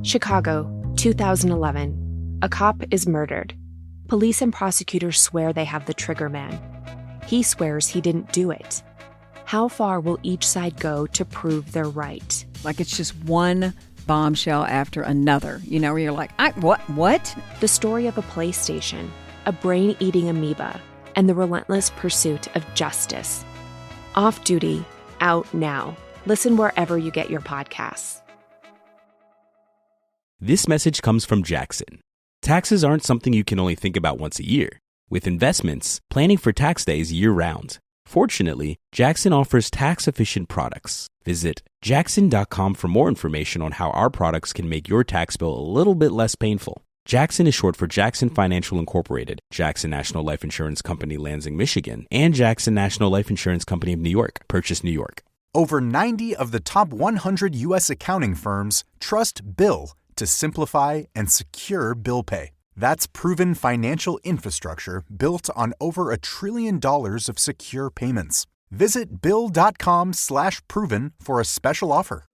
Chicago, 2011. A cop is murdered. Police and prosecutors swear they have the trigger man. He swears he didn't do it. How far will each side go to prove they're right? Like it's just one bombshell after another, where you're like, what? The story of a PlayStation, a brain-eating amoeba, and the relentless pursuit of justice. Off Duty, out now. Listen wherever you get your podcasts. This message comes from Jackson. Taxes aren't something you can only think about once a year. With investments, planning for tax day is year-round. Fortunately, Jackson offers tax-efficient products. Visit jackson.com for more information on how our products can make your tax bill a little bit less painful. Jackson is short for Jackson Financial Incorporated, Jackson National Life Insurance Company, Lansing, Michigan, and Jackson National Life Insurance Company of New York, Purchase, New York. Over 90 of the top 100 U.S. accounting firms trust Bill to simplify and secure bill pay. That's proven financial infrastructure built on over $1 trillion of secure payments. Visit Bill.com/proven for a special offer.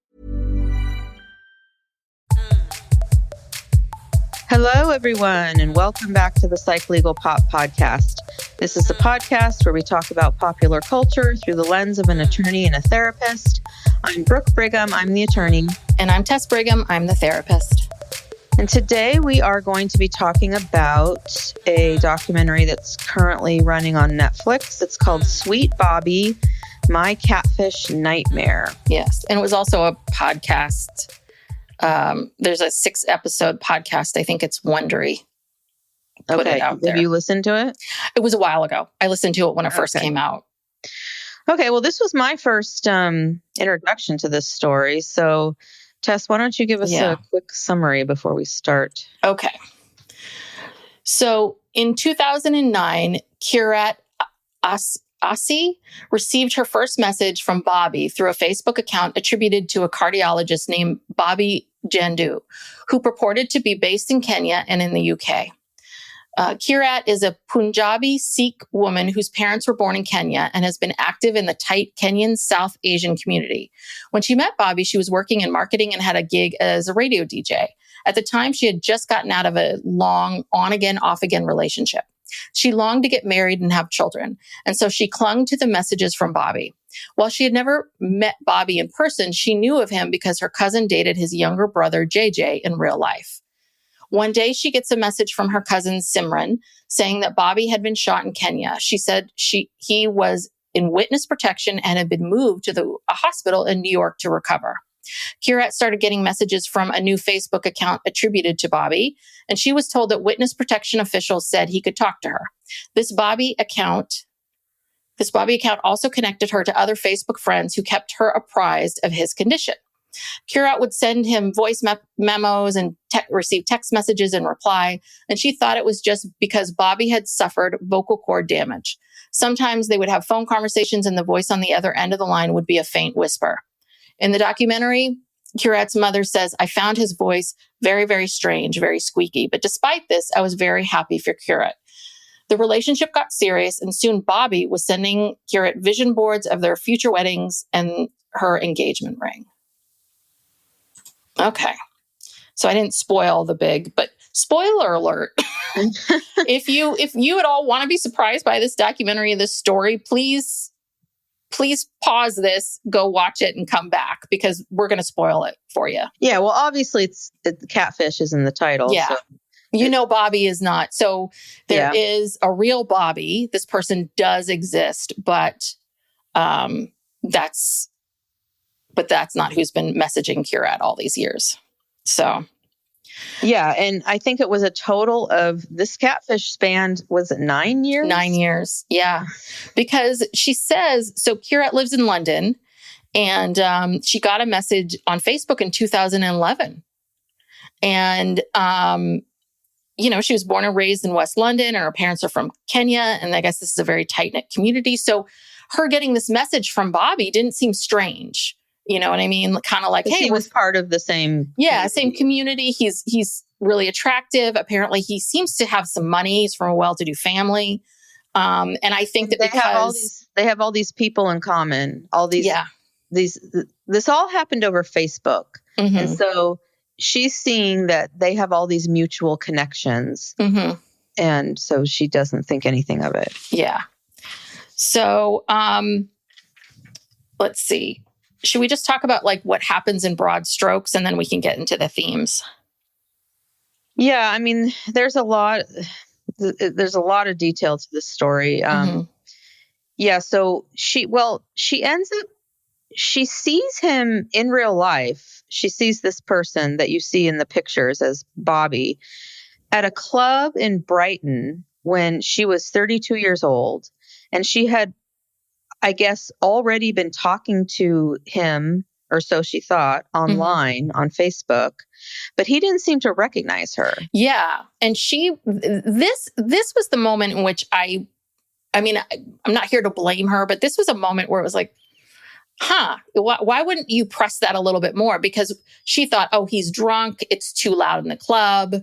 Hello, everyone, and welcome back to the Psych Legal Pop Podcast. This is a podcast where we talk about popular culture through the lens of an attorney and a therapist. I'm Brooke Brigham, I'm the attorney. And I'm Tess Brigham, I'm the therapist. And today we are going to be talking about a documentary that's currently running on Netflix. It's called Sweet Bobby, My Catfish Nightmare. Yes, and it was also a podcast. There's a 6-episode podcast. I think it's Wondery. Put it out there. Have you listened to it? It was a while ago. I listened to it when it first came out. Okay, well, this was my first introduction to this story. So, Tess, why don't you give us a quick summary before we start? Okay. So, in 2009, Kirat Assi received her first message from Bobby through a Facebook account attributed to a cardiologist named Bobby Jandu, who purported to be based in Kenya and in the UK. Kirat is a Punjabi Sikh woman whose parents were born in Kenya and has been active in the tight Kenyan South Asian community. When she met Bobby, she was working in marketing and had a gig as a radio DJ. At the time, she had just gotten out of a long on-again, off-again relationship. She longed to get married and have children, and so she clung to the messages from Bobby. While she had never met Bobby in person, she knew of him because her cousin dated his younger brother, JJ, in real life. One day, she gets a message from her cousin, Simran, saying that Bobby had been shot in Kenya. She said he was in witness protection and had been moved to a hospital in New York to recover. Kirat started getting messages from a new Facebook account attributed to Bobby, and she was told that witness protection officials said he could talk to her. This Bobby account also connected her to other Facebook friends who kept her apprised of his condition. Kirat would send him voice memos and receive text messages in reply, and she thought it was just because Bobby had suffered vocal cord damage. Sometimes they would have phone conversations and the voice on the other end of the line would be a faint whisper. In the documentary, Kirat's mother says, "I found his voice very, very strange, very squeaky. But despite this, I was very happy for Kirat." The relationship got serious, and soon Bobby was sending Kirat vision boards of their future weddings and her engagement ring. Okay. So I didn't spoil the big, but spoiler alert. If you at all want to be surprised by this documentary, this story, please pause this, go watch it and come back because we're going to spoil it for you. Yeah. Well, obviously Catfish is in the title. Yeah. So. Bobby is not. So there is a real Bobby. This person does exist, but that's not who's been messaging Kirat all these years. So. Yeah. And I think it was a total of this Catfish spanned, was it 9 years? 9 years. Yeah. Because she says, so Kirat lives in London and she got a message on Facebook in 2011. And, she was born and raised in West London and her parents are from Kenya. And I guess this is a very tight-knit community. So her getting this message from Bobby didn't seem strange. You know what I mean? Kind of like, hey, he was part of the same. Yeah, same community. He's really attractive. Apparently, he seems to have some money. He's from a well-to-do family. And I think that they have all these people in common. This all happened over Facebook, and so she's seeing that they have all these mutual connections. Mm-hmm. And so she doesn't think anything of it. Yeah. So, let's see. Should we just talk about like what happens in broad strokes and then we can get into the themes? Yeah, I mean, there's a lot of detail to this story. Yeah, so she ends up, she sees him in real life. She sees this person that you see in the pictures as Bobby at a club in Brighton when she was 32 years old. And she had, I guess, already been talking to him, or so she thought, online on Facebook, but he didn't seem to recognize her. Yeah. And this was the moment in which I mean, I'm not here to blame her, but this was a moment where it was like, why wouldn't you press that a little bit more? Because she thought, oh, he's drunk. It's too loud in the club.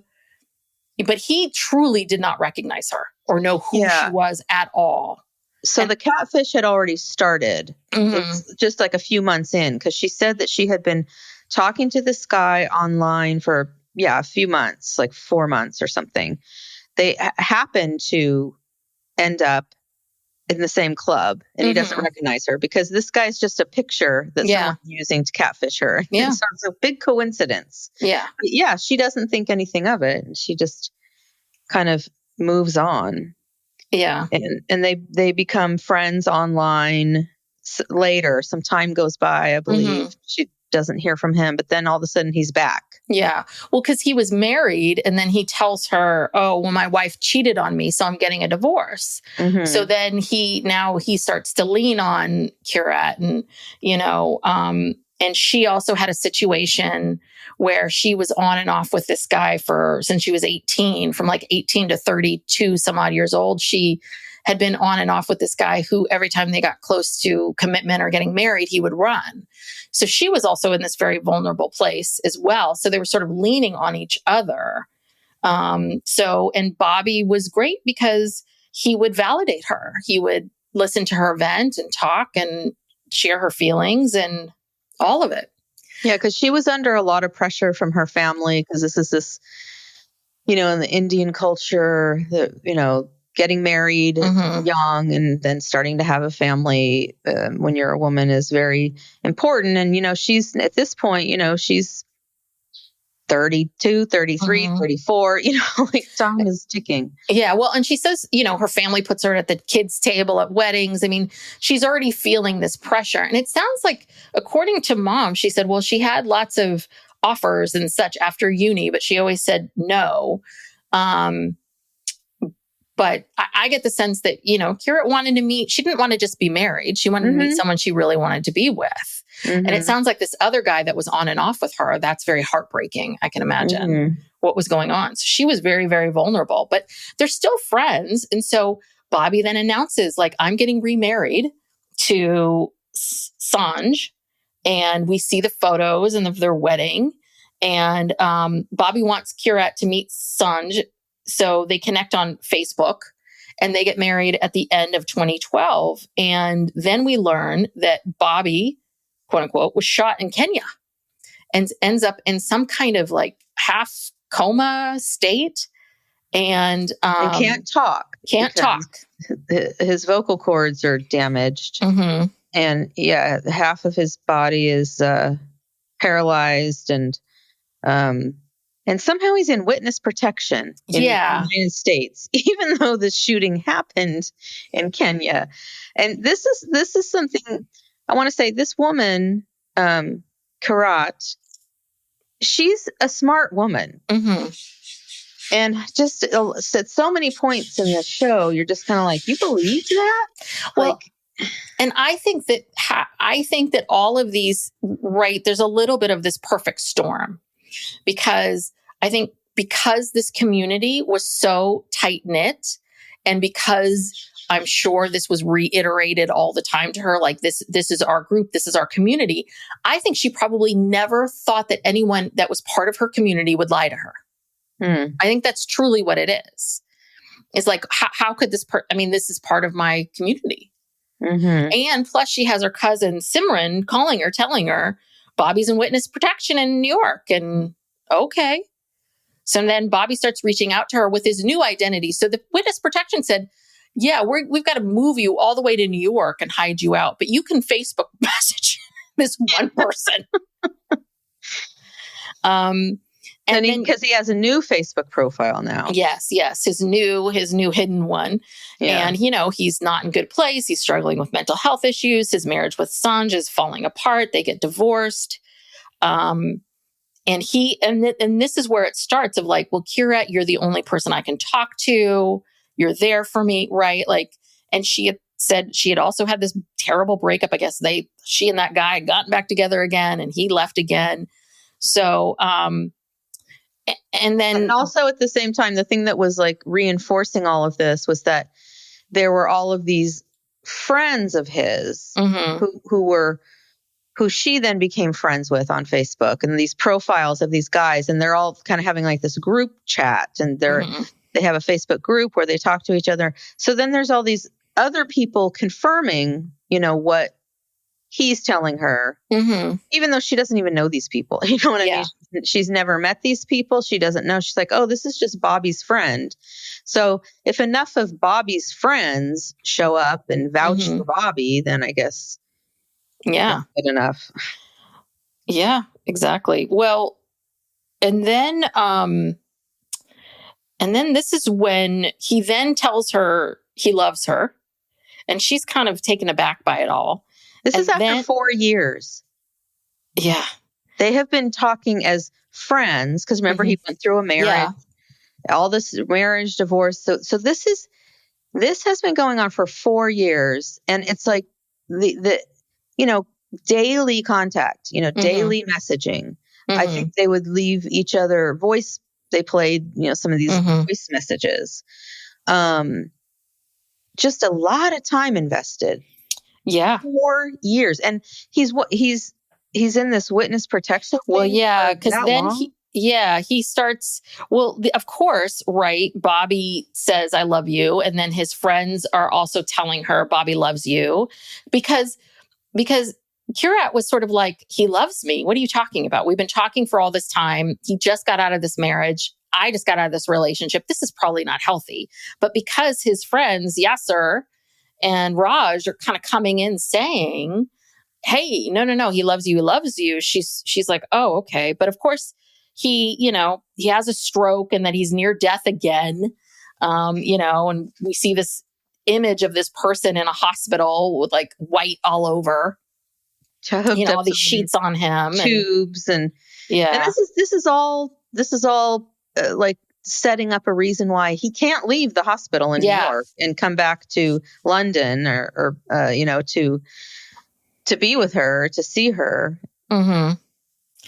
But he truly did not recognize her or know who she was at all. So the catfish had already started. It's just like a few months in, because she said that she had been talking to this guy online for, a few months, like 4 months or something. They happened to end up in the same club, and he doesn't recognize her because this guy's just a picture that someone's using to catfish her. Yeah. So it's a big coincidence. Yeah. But she doesn't think anything of it. And she just kind of moves on. Yeah. And they become friends online later. Some time goes by, I believe. She doesn't hear from him, but then all of a sudden he's back. Yeah. Well, because he was married and then he tells her, oh, well, my wife cheated on me, so I'm getting a divorce. So then he starts to lean on Kirat and, and she also had a situation where she was on and off with this guy since she was 18, from like 18 to 32 some odd years old. She had been on and off with this guy who every time they got close to commitment or getting married, he would run. So she was also in this very vulnerable place as well. So they were sort of leaning on each other. And Bobby was great because he would validate her. He would listen to her vent and talk and share her feelings and all of it. Yeah, because she was under a lot of pressure from her family, because this, in the Indian culture, getting married young and then starting to have a family when you're a woman is very important. And, she's at this point, she's 32, 33, 34, like time is ticking. Yeah. Well, and she says, her family puts her at the kids' table at weddings. I mean, she's already feeling this pressure. And it sounds like, according to Mom, she said, well, she had lots of offers and such after uni, but she always said no. But I get the sense that, Kirat wanted to meet, she didn't want to just be married. She wanted to meet someone she really wanted to be with. And it sounds like this other guy that was on and off with her, that's very heartbreaking. I can imagine what was going on. So she was very, very vulnerable, but they're still friends. And so Bobby then announces, like, I'm getting remarried to Sanj. And we see the photos and of their wedding. And Bobby wants Kirat to meet Sanj. So they connect on Facebook and they get married at the end of 2012. And then we learn that Bobby, quote unquote, was shot in Kenya and ends up in some kind of like half coma state and can't talk. His vocal cords are damaged. And half of his body is paralyzed and somehow he's in witness protection in the United States, even though the shooting happened in Kenya. And this is something I want to say. This woman, Kirat, she's a smart woman. And just at so many points in the show, you're just kind of like, you believed that? Well, and I think that all of these, right, there's a little bit of this perfect storm. Because I think this community was so tight knit, and because I'm sure this was reiterated all the time to her, like this is our group, this is our community. I think she probably never thought that anyone that was part of her community would lie to her. I think that's truly what it is. It's like, how could this this is part of my community. And plus she has her cousin Simran calling her, telling her, Bobby's in witness protection in New York. And Okay. So then Bobby starts reaching out to her with his new identity. So the witness protection said, yeah, we've got to move you all the way to New York and hide you out, but you can Facebook message this one person. And then because he has a new Facebook profile now. Yes, his new hidden one. Yeah. And he's not in good place. He's struggling with mental health issues. His marriage with Sanj is falling apart. They get divorced. And this is where it starts of like, well, Kirat, you're the only person I can talk to. You're there for me, right? Like, and she had said she had also had this terrible breakup. I guess she and that guy had gotten back together again, and he left again. So, and also at the same time, the thing that was like reinforcing all of this was that there were all of these friends of his who she then became friends with on Facebook, and these profiles of these guys, and they're all kind of having like this group chat, and they have a Facebook group where they talk to each other. So then there's all these other people confirming, what he's telling her, even though she doesn't even know these people. You know what I mean? She's never met these people. She doesn't know. She's like, oh, this is just Bobby's friend. So if enough of Bobby's friends show up and vouch for Bobby, then I guess that's good enough. Yeah, exactly. Well, and then this is when he then tells her he loves her, and she's kind of taken aback by it all. This is after 4 years. Yeah. They have been talking as friends because remember he went through a marriage, all this marriage, divorce. So this has been going on for 4 years, and it's like the daily contact, daily messaging. I think they would leave each other voice. They played, some of these voice messages. Just a lot of time invested. Yeah. 4 years. And he's in this witness protection thing. Well, yeah, because then he starts, of course, right? Bobby says, I love you. And then his friends are also telling her Bobby loves you because Kirat was sort of like, he loves me. What are you talking about? We've been talking for all this time. He just got out of this marriage. I just got out of this relationship. This is probably not healthy. But because his friends, Yasser and Raj, are kind of coming in saying, hey, no, he loves you. He loves you. She's like, oh, okay. But of course, he has a stroke and that he's near death again. And we see this image of this person in a hospital with like white all over. All these sheets on him, tubes, and this is all like setting up a reason why he can't leave the hospital in New York and come back to London or to be with her, to see her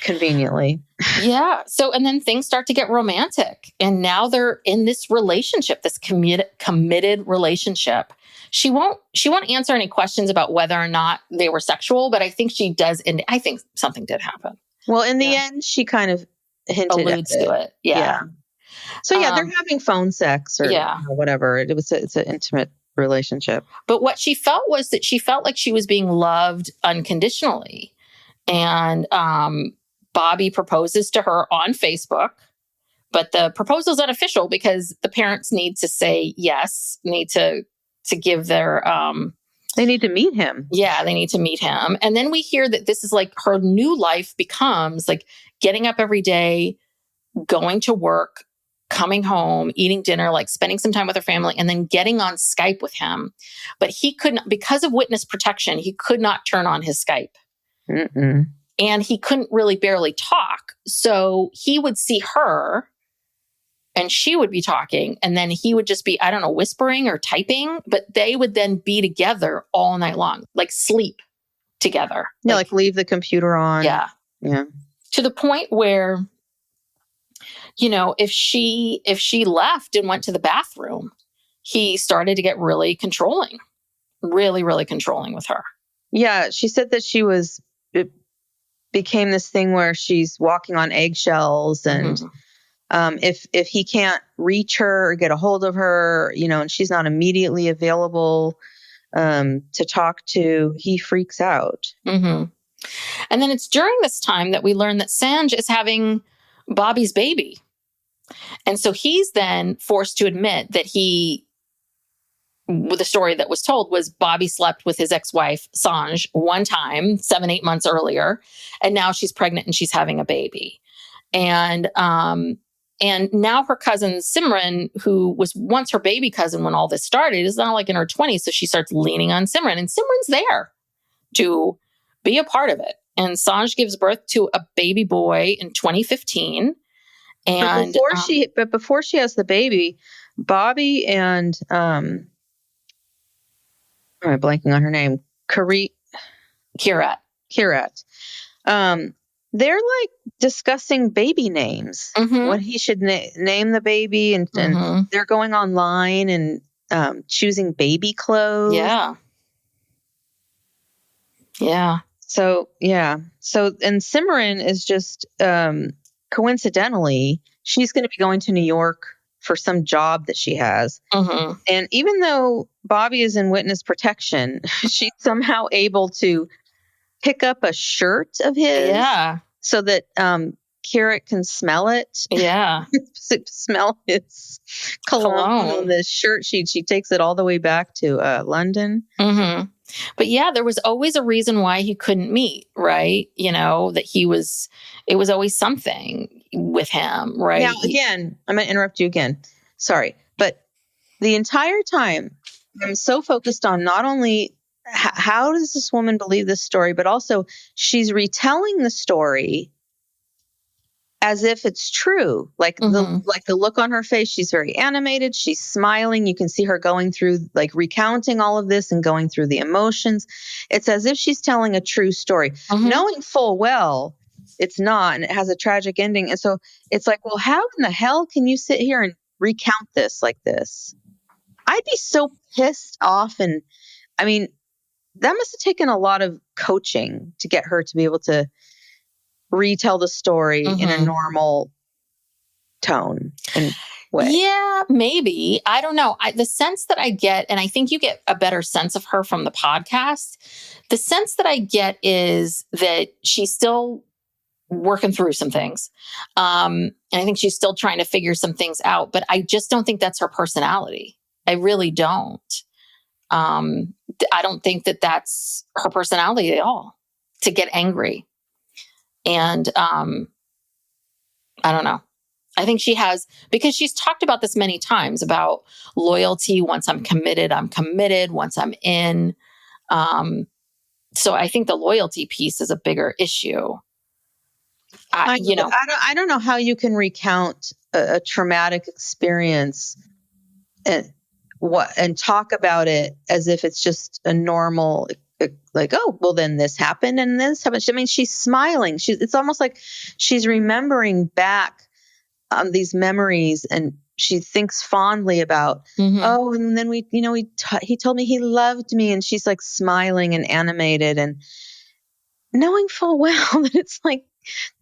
conveniently. Yeah. So, and then things start to get romantic, and now they're in this relationship, this committed relationship. She won't answer any questions about whether or not they were sexual, but I think she does. And I think something did happen. Well, in the end, she kind of alludes to it. Yeah. So they're having phone sex or whatever. It's an intimate relationship. But what she felt was that she felt like she was being loved unconditionally. And Bobby proposes to her on Facebook, but the proposal is unofficial because the parents need to say yes, need to give their... they need to meet him. Yeah, they need to meet him. And then we hear that this is like her new life becomes like getting up every day, going to work, coming home, eating dinner, like spending some time with her family, and then getting on Skype with him. But he couldn't, because of witness protection, he could not turn on his Skype. And he couldn't really barely talk. So he would see her and she would be talking, and then he would just be, I don't know, whispering or typing, but they would then be together all night long, like sleep together. Yeah, like leave the computer on. Yeah. Yeah. To the point where, if she left and went to the bathroom, he started to get really controlling, really, really controlling with her. Yeah. She said that it became this thing where she's walking on eggshells, and if he can't reach her or get a hold of her, and she's not immediately available to talk to, he freaks out. And then it's during this time that we learn that Sanj is having Bobby's baby. And so he's then forced to admit that the story that was told was Bobby slept with his ex-wife, Sanj, one time, 7-8 months earlier. And now she's pregnant and she's having a baby. And now her cousin Simran, who was once her baby cousin when all this started, is now like in her 20s. So she starts leaning on Simran, and Simran's there to be a part of it. And Sanj gives birth to a baby boy in 2015. And before she has the baby, Bobby and am I blanking on her name? Kirat. They're like discussing baby names, what he should name the baby, and they're going online and choosing baby clothes. Yeah. So and Simran is just coincidentally, she's going to be going to New York for some job that she has. And even though Bobby is in witness protection, she's somehow able to pick up a shirt of his so that Kirat can smell it. Yeah. Smell his cologne on the shirt. She takes it all the way back to London. But yeah, there was always a reason why he couldn't meet, right? That it was always something with him, right? Now, again, I'm going to interrupt you again. Sorry. But the entire time, I'm so focused on not only how does this woman believe this story, but also she's retelling the story as if it's true. Like the look on her face, she's very animated. She's smiling. You can see her going through, like, recounting all of this and going through the emotions. It's as if she's telling a true story, knowing full well it's not, and it has a tragic ending. And so it's like, well, how in the hell can you sit here and recount this like this? I'd be so pissed off. And I mean, that must have taken a lot of coaching to get her to be able to retell the story in a normal tone and way. Yeah, maybe. I don't know. The sense that I get, and I think you get a better sense of her from the podcast, the sense that I get is that she's still working through some things. And I think she's still trying to figure some things out, but I just don't think that's her personality. I really don't. I don't think that that's her personality at all, to get angry. And I don't know. I think she has, because she's talked about this many times about loyalty. Once I'm committed, I'm committed. Once I'm in. So I think the loyalty piece is a bigger issue. I don't know how you can recount a traumatic experience and talk about it as if it's just a normal, like, oh, well, then this happened and this happened. I mean, she's smiling. It's almost like she's remembering back on these memories, and she thinks fondly about, oh, and then he told me he loved me, and she's like smiling and animated and knowing full well that it's like,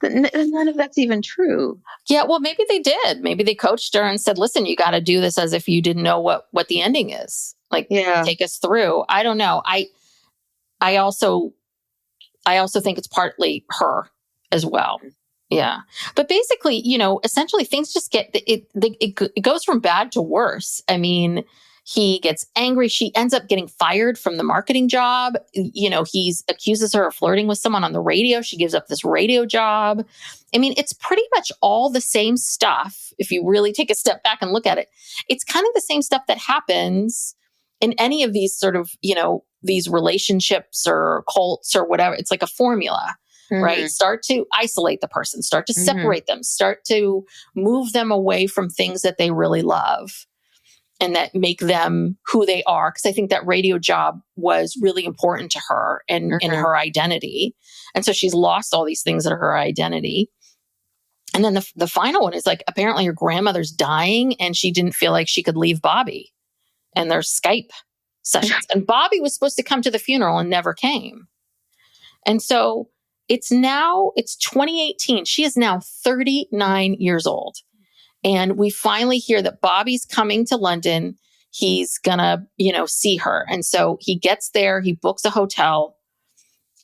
none of that's even true. Yeah, well, maybe they did. Maybe they coached her and said, listen, you got to do this as if you didn't know what the ending is. Like, take us through. I don't know. I also think it's partly her as well. Yeah. But basically, essentially things just it goes from bad to worse. I mean, he gets angry. She ends up getting fired from the marketing job. He accuses her of flirting with someone on the radio. She gives up this radio job. I mean, it's pretty much all the same stuff. If you really take a step back and look at it, it's kind of the same stuff that happens in any of these sort of, these relationships or cults or whatever. It's like a formula, right? Start to isolate the person, start to separate them, start to move them away from things that they really love and that make them who they are. Because I think that radio job was really important to her and in her identity. And so she's lost all these things that are her identity. And then the final one is like, apparently her grandmother's dying and she didn't feel like she could leave Bobby. And there's Skype sessions. And Bobby was supposed to come to the funeral and never came. And so it's 2018. She is now 39 years old. And we finally hear that Bobby's coming to London. He's gonna, see her. And so he gets there, he books a hotel.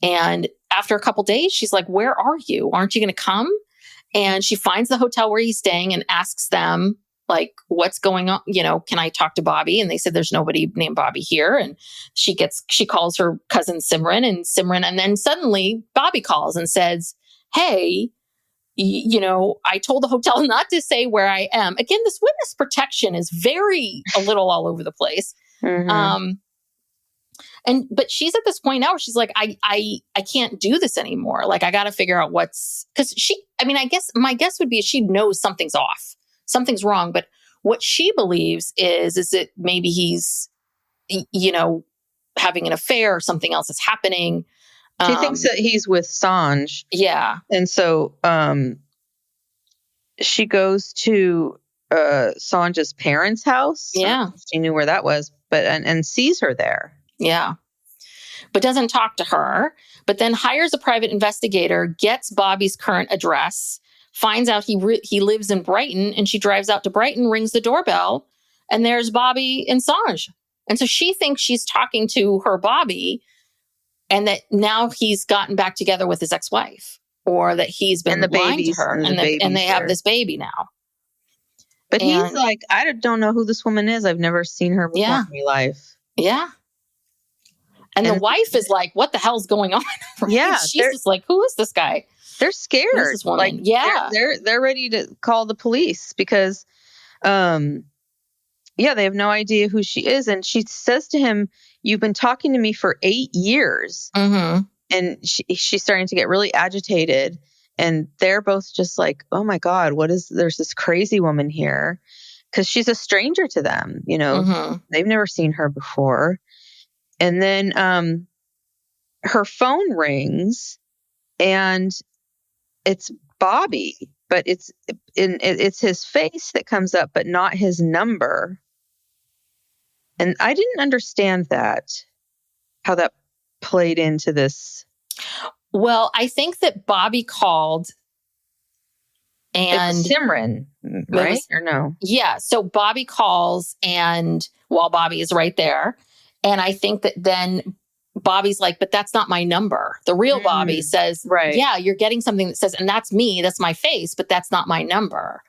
And after a couple days, she's like, where are you? Aren't you going to come? And she finds the hotel where he's staying and asks them, like, what's going on? Can I talk to Bobby? And they said, there's nobody named Bobby here. And she calls her cousin Simran, and then suddenly Bobby calls and says, hey, I told the hotel not to say where I am. Again, this witness protection is a little all over the place. Mm-hmm. But she's at this point now where she's like, I can't do this anymore. Like, I got to figure out I guess my guess would be she knows something's off, something's wrong. But what she believes is that maybe he's, having an affair or something else is happening. She thinks that he's with Sanj. Yeah. And so she goes to Sanj's parents' house. Yeah. She knew where that was, but and sees her there. Yeah. But doesn't talk to her, but then hires a private investigator, gets Bobby's current address, finds out he lives in Brighton, and she drives out to Brighton, rings the doorbell, and there's Bobby and Sanj. And so she thinks she's talking to her Bobby, and that now he's gotten back together with his ex-wife, or that he's been lying to her, and they have this baby now. But he's like, I don't know who this woman is. I've never seen her before in my life. Yeah. And the wife is like, what the hell's going on? Right? Yeah. She's just like, who is this guy? They're scared. Who is this woman? Like, yeah. They're ready to call the police because, they have no idea who she is. And she says to him, you've been talking to me for 8 years. Mm-hmm. And she's starting to get really agitated. And they're both just like, oh my God, there's this crazy woman here. Because she's a stranger to them, Mm-hmm. They've never seen her before. And then her phone rings and it's Bobby, but it's his face that comes up, but not his number. And I didn't understand how that played into this. Well, I think that Bobby called and Simran, right? Or no? Yeah. So Bobby calls, and while Bobby is right there. And I think that then Bobby's like, but that's not my number. The real Bobby says, right. Yeah, you're getting something that says, and that's me, that's my face, but that's not my number.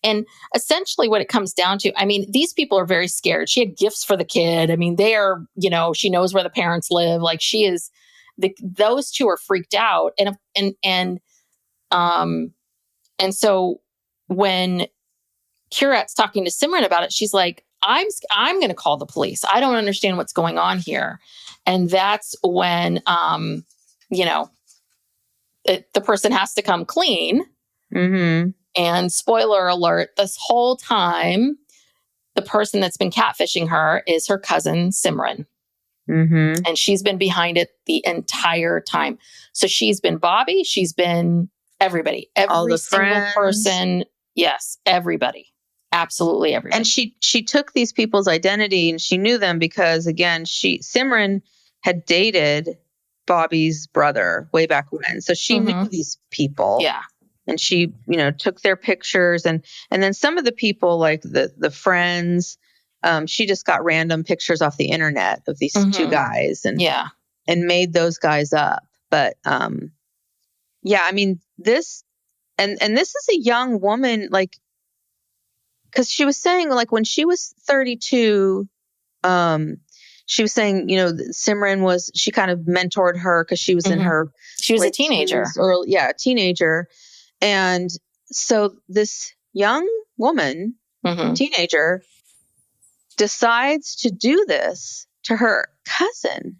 And essentially what it comes down to, I mean, these people are very scared. She had gifts for the kid. I mean, they are, she knows where the parents live. Like, she is, those two are freaked out. And so when Kirat's talking to Simran about it, she's like, I'm going to call the police. I don't understand what's going on here. And that's when, the person has to come clean. Mm-hmm. And spoiler alert, this whole time, the person that's been catfishing her is her cousin, Simran. Mm-hmm. And she's been behind it the entire time. So she's been Bobby. She's been everybody. Every single person. Yes, everybody. Absolutely everybody. And she took these people's identity and she knew them because, again, Simran had dated Bobby's brother way back when. So she knew these people. Yeah. And she, took their pictures and then some of the people, like the friends, she just got random pictures off the internet of these two guys and made those guys up. But, I mean, this is a young woman, like, because she was saying, like, when she was 32, she was saying, Simran she kind of mentored her because she was in her... She was a teenager. A teenager. And so this young woman, teenager, decides to do this to her cousin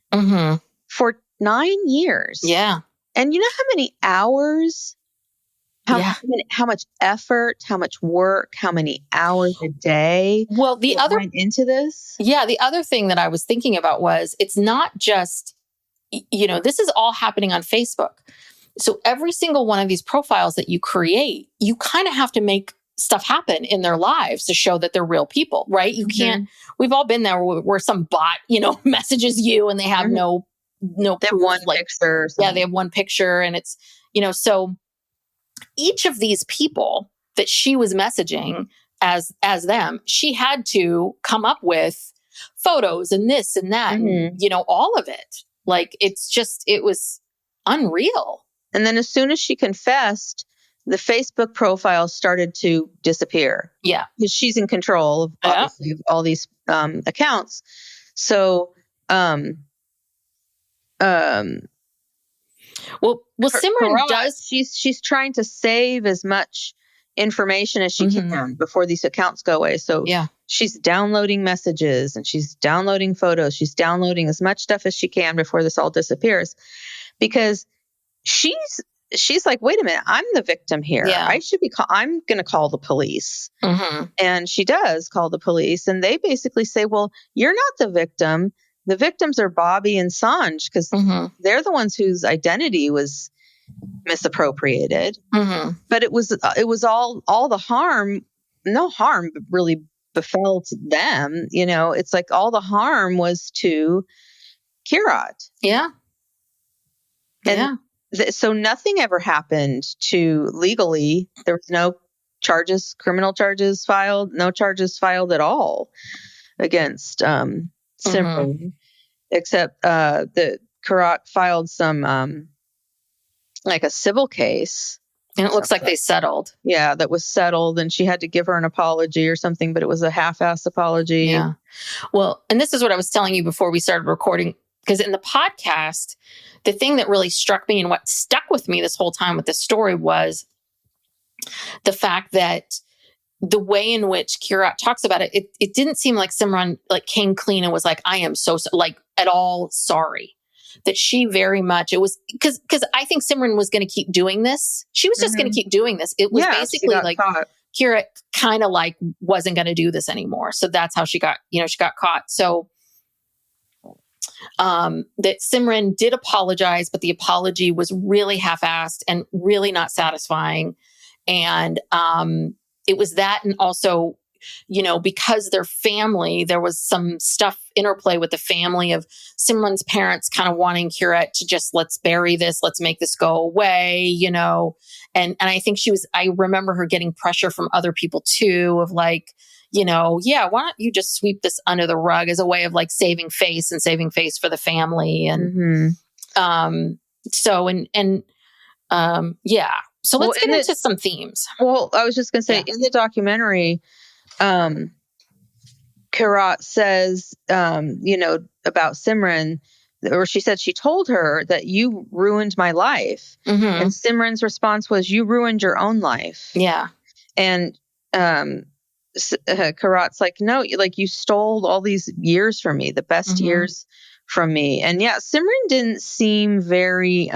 for 9 years. Yeah. And you know how many hours... How much effort, how much work, how many hours a day went into this? Yeah, the other thing that I was thinking about was it's not just, this is all happening on Facebook. So every single one of these profiles that you create, you kind of have to make stuff happen in their lives to show that they're real people, right? You can't, we've all been there where some bot, messages you and they have no they have proof, one picture. Yeah, they have one picture and it's, so each of these people that she was messaging as them, she had to come up with photos and this and that, and, all of it. Like, it was unreal. And then as soon as she confessed the Facebook profile started to disappear. Yeah. Because she's in control of obviously of all these accounts. So, well, Simran Kirat, does. She's trying to save as much information as she can before these accounts go away. So she's downloading messages and she's downloading photos. She's downloading as much stuff as she can before this all disappears, because she's like, wait a minute, I'm the victim here. Yeah. I'm going to call the police. And she does call the police, and they basically say, well, you're not the victim. The victims are Bobby and Sanj, because they're the ones whose identity was misappropriated. But it was all the harm, no harm really befell to them. You know, it's like all the harm was to Kirat. Yeah. And so nothing ever happened to legally. There was no criminal charges filed, no charges filed at all against Simran, except that Kirat filed some like a civil case. And it looks like they settled. Yeah, that was settled, and she had to give her an apology or something, but it was a half-assed apology. Yeah. Well, and this is what I was telling you before we started recording, because in the podcast, the thing that really struck me and what stuck with me this whole time with this story was the fact that the way in which Kirat talks about it, it didn't seem like Simran like came clean and was like, I am so like at all sorry. That she very much, it was because I think Simran was going to keep doing this. She was just going to keep doing this. It was basically like Kirat kind of like wasn't going to do this anymore. So that's how she got caught. So that Simran did apologize, but the apology was really half-assed and really not satisfying. And it was that, and also, you know, because their family, there was some stuff interplay with the family of Simran's parents kind of wanting Kirat to just, let's bury this, let's make this go away, you know. And I think I remember her getting pressure from other people too, of like, you know, yeah, why don't you just sweep this under the rug as a way of like saving face for the family. And so let's get into some themes. Well, I was just going to say, in the documentary, Kirat says, you know, about Simran, or she said she told her that you ruined my life. And Simran's response was, you ruined your own life. Yeah. And Kirat's like, no, like you stole all these years from me, the best years from me. And yeah, Simran didn't seem very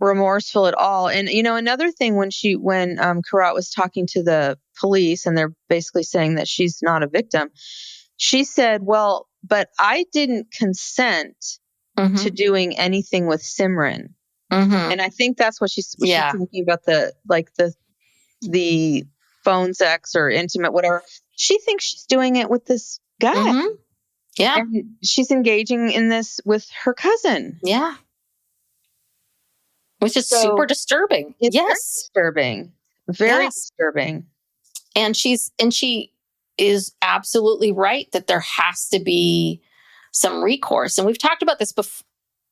remorseful at all. And you know, another thing, when Kirat was talking to the police and they're basically saying that she's not a victim, she said, well, but I didn't consent to doing anything with Simran. And I think that's what she's thinking about, the phone sex or intimate, whatever. She thinks she's doing it with this guy. Yeah. And she's engaging in this with her cousin. Yeah. Which is super disturbing. It's very disturbing. And she is absolutely right that there has to be some recourse. And we've talked about this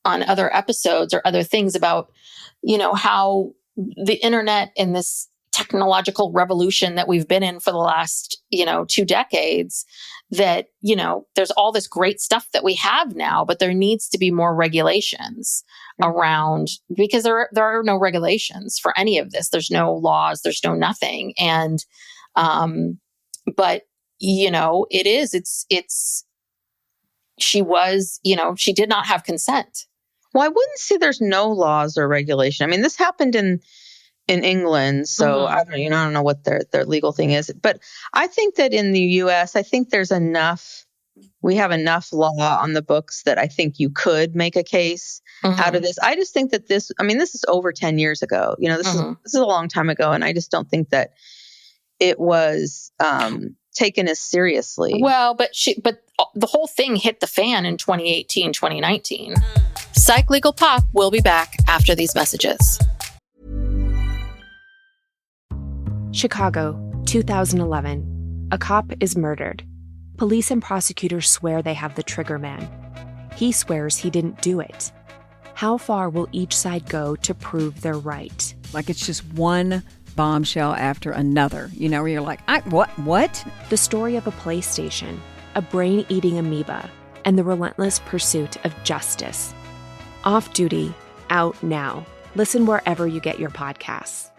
on other episodes or other things about, you know, how the internet and this technological revolution that we've been in for the last, you know, 2 decades, that, you know, there's all this great stuff that we have now, but there needs to be more regulations around, because there are no regulations for any of this. There's no laws, there's no nothing. And, but you know, she did not have consent. Well, I wouldn't say there's no laws or regulation. I mean, this happened in England, so I don't know what their legal thing is. But I think that in the U.S., I think we have enough law on the books that I think you could make a case out of this. I just think that this is over 10 years ago. You know, this is a long time ago, and I just don't think that it was taken as seriously. Well, but the whole thing hit the fan in 2018, 2019. Psych Legal Pop will be back after these messages. Chicago, 2011. A cop is murdered. Police and prosecutors swear they have the trigger man. He swears he didn't do it. How far will each side go to prove they're right? Like it's just one bombshell after another, where you're like, what? The story of a PlayStation, a brain-eating amoeba, and the relentless pursuit of justice. Off Duty, out now. Listen wherever you get your podcasts.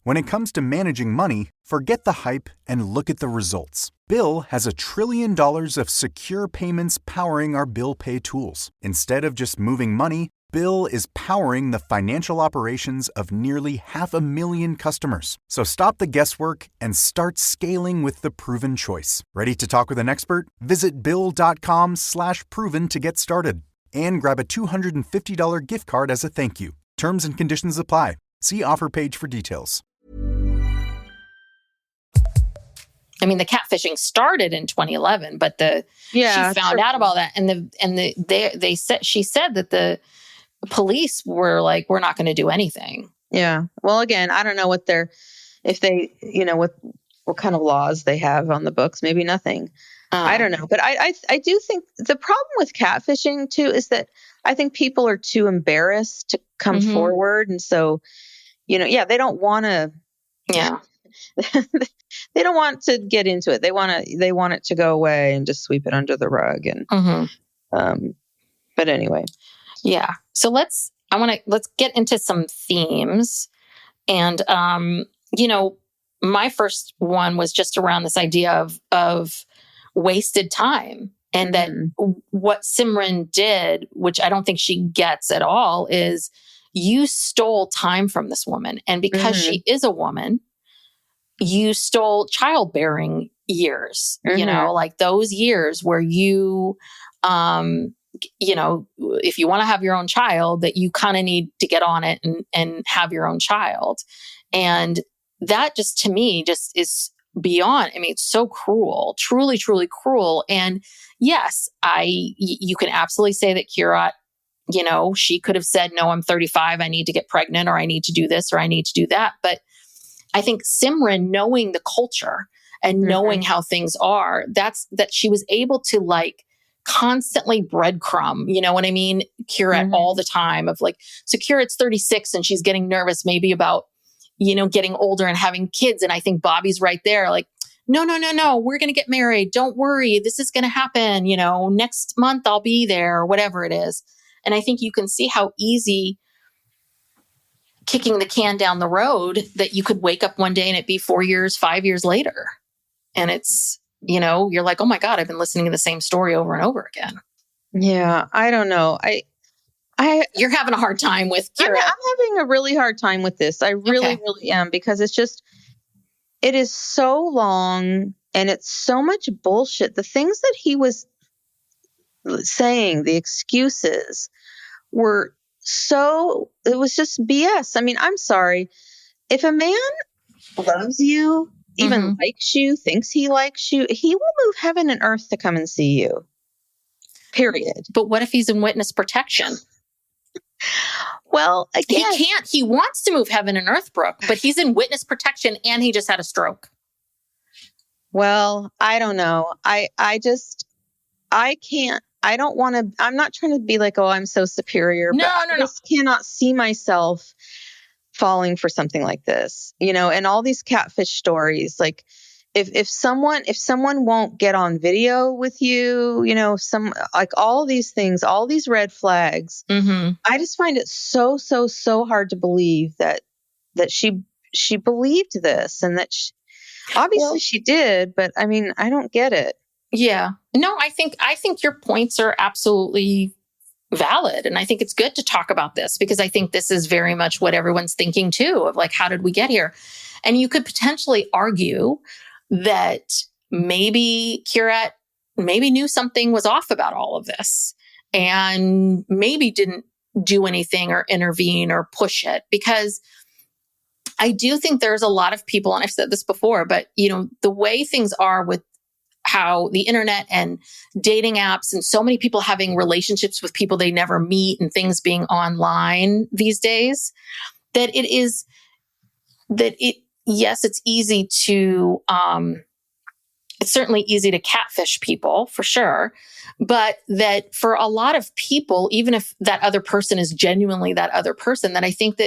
When it comes to managing money, forget the hype and look at the results. Bill has $1 trillion of secure payments powering our bill pay tools. Instead of just moving money, Bill is powering the financial operations of nearly 500,000 customers. So stop the guesswork and start scaling with the proven choice. Ready to talk with an expert? Visit Bill.com/proven to get started. And grab a $250 gift card as a thank you. Terms and conditions apply. See offer page for details. I mean, the catfishing started in 2011, but she found out about that, she said that the police were like, we're not going to do anything. Yeah. Well, again, I don't know what what kind of laws they have on the books. Maybe nothing. I don't know. But I do think the problem with catfishing too is that I think people are too embarrassed to come forward. And so, they don't want to, they don't want to get into it. They want it to go away and just sweep it under the rug. And, but anyway. Yeah. So let's get into some themes. And, my first one was just around this idea of wasted time. And that what Simran did, which I don't think she gets at all, is you stole time from this woman. And because she is a woman, you stole childbearing years, like those years where you, if you want to have your own child, that you kind of need to get on it and have your own child. And that just, to me, just is beyond, it's so cruel, truly, truly cruel. And yes, you can absolutely say that Kirat, she could have said, no, I'm 35. I need to get pregnant, or I need to do this, or I need to do that. But I think Simran, knowing the culture and knowing how things are, that she was able to constantly breadcrumb, you know what I mean? Kirat all the time of so Kirat's 36 and she's getting nervous maybe about, getting older and having kids. And I think Bobby's right there. No, we're going to get married. Don't worry. This is going to happen. Next month I'll be there, or whatever it is. And I think you can see how easy kicking the can down the road that you could wake up one day and it be 4 years, 5 years later. And it's, you're like, oh my God, I've been listening to the same story over and over again. Yeah. I don't know. You're having a hard time with Kirat. I'm having a really hard time with this. I really, really am, because it is so long and it's so much bullshit. The things that he was saying, the excuses were it was just BS. I'm sorry. If a man loves you, even likes you, thinks he likes you, he will move heaven and earth to come and see you. Period. But what if he's in witness protection? Well, again, he can't. He wants to move heaven and earth, Brooke, but he's in witness protection and he just had a stroke. Well, I don't know. I can't. I don't want to. I'm not trying to be like, oh, I'm so superior. No. I just cannot see myself falling for something like this. And all these catfish stories, if someone won't get on video with you, all these things, all these red flags, I just find it so, so, so hard to believe that she believed this, and that obviously she did, but I don't get it. Yeah. No, I think your points are absolutely valid. And I think it's good to talk about this, because I think this is very much what everyone's thinking too, of how did we get here? And you could potentially argue that maybe Kirat knew something was off about all of this and maybe didn't do anything or intervene or push it, because I do think there's a lot of people, and I've said this before, but the way things are with how the internet and dating apps and so many people having relationships with people they never meet and things being online these days, yes, it's easy to it's certainly easy to catfish people for sure. But that for a lot of people, even if that other person is genuinely that other person, that I think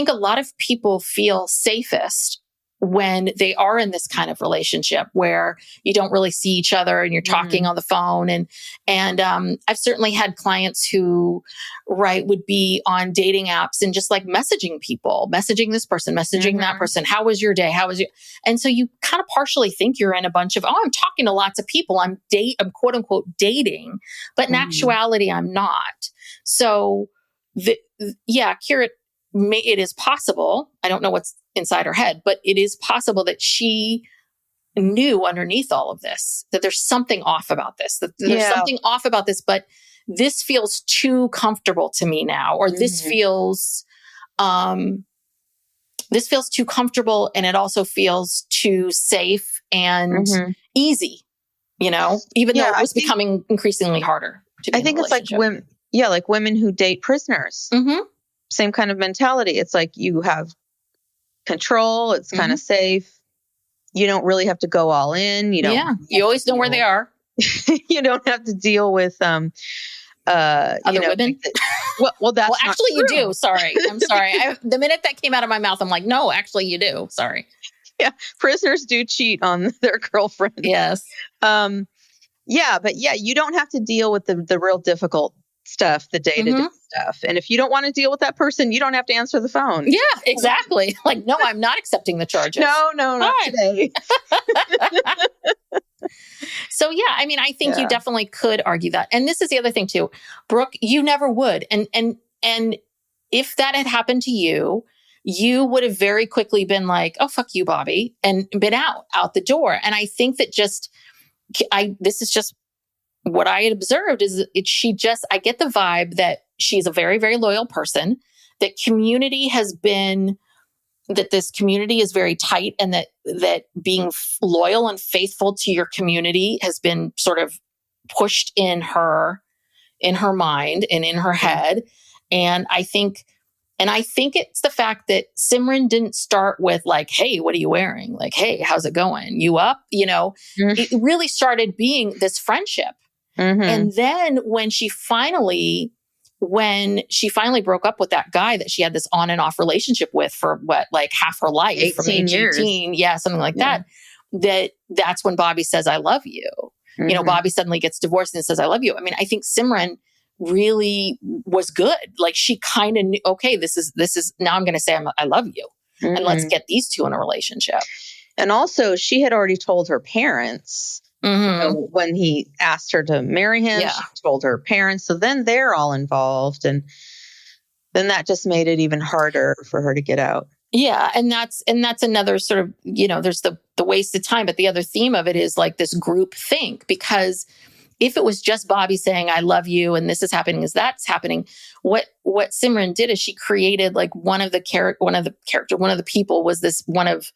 a lot of people feel safest when they are in this kind of relationship where you don't really see each other and you're talking on the phone. And I've certainly had clients who, would be on dating apps and just like messaging people, messaging this person, messaging that person. How was your day? How was you? And so you kind of partially think you're in a bunch of, I'm talking to lots of people. I'm quote unquote dating, but in actuality, I'm not. So Kirat, it is possible. I don't know what's inside her head, but it is possible that she knew underneath all of this that there's something off about this, but this feels too comfortable to me now, or this feels too comfortable, and it also feels too safe and easy, even though it was becoming increasingly harder to be in a relationship. It's like women, like women who date prisoners. Same kind of mentality. It's like you have control. It's kind of safe. You don't really have to go all in. You always know where they are. You don't have to deal with other women. That's actually you do. Sorry, I'm sorry. The minute that came out of my mouth, I'm like, no, actually you do. Sorry. Yeah, prisoners do cheat on their girlfriends. Yes. But you don't have to deal with the real difficult stuff, the day-to-day stuff. And if you don't want to deal with that person, you don't have to answer the phone. Yeah, exactly. Like, no, I'm not accepting the charges. No, not today. So, I think you definitely could argue that. And this is the other thing too, Brooke, you never would. And if that had happened to you, you would have very quickly been like, oh, fuck you, Bobby, and been out the door. And I think that this is just what I had observed is I get the vibe that she's a very, very loyal person, that this community is very tight, and that being loyal and faithful to your community has been sort of pushed in her mind and in her head. And I think it's the fact that Simran didn't start with like, hey, what are you wearing? Like, hey, how's it going? You up? It really started being this friendship. And then when she finally broke up with that guy that she had this on and off relationship with for half her life, 18 from age years. 18, something like that's when Bobby says, I love you. Bobby suddenly gets divorced and says, I love you. I mean, I think Simran really was good. Like, she kind of knew, okay, this is now I'm going to say I love you, and let's get these two in a relationship. And also, she had already told her parents. When he asked her to marry him, she told her parents. So then they're all involved. And then that just made it even harder for her to get out. Yeah. And that's another sort of, there's the wasted time. But the other theme of it is like this group think, because if it was just Bobby saying, I love you, and this is happening, is that's happening, what Simran did is she created like one of the people was this one of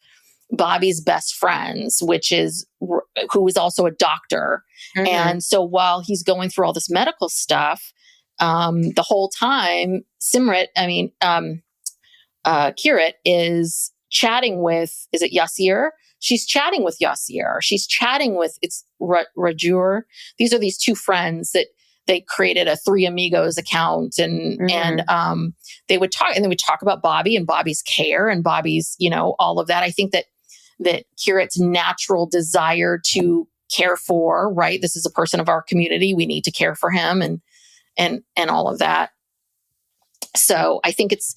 Bobby's best friends, who is also a doctor. And so while he's going through all this medical stuff, the whole time, Kirat is chatting with, is it Yasir? She's chatting with Yasir. She's chatting with, it's Rajur. These are these two friends that they created a Three Amigos account, and they would talk about Bobby and Bobby's care and Bobby's, all of that. I think that Kirat's natural desire to care for, right? This is a person of our community. We need to care for him and all of that. So I think that's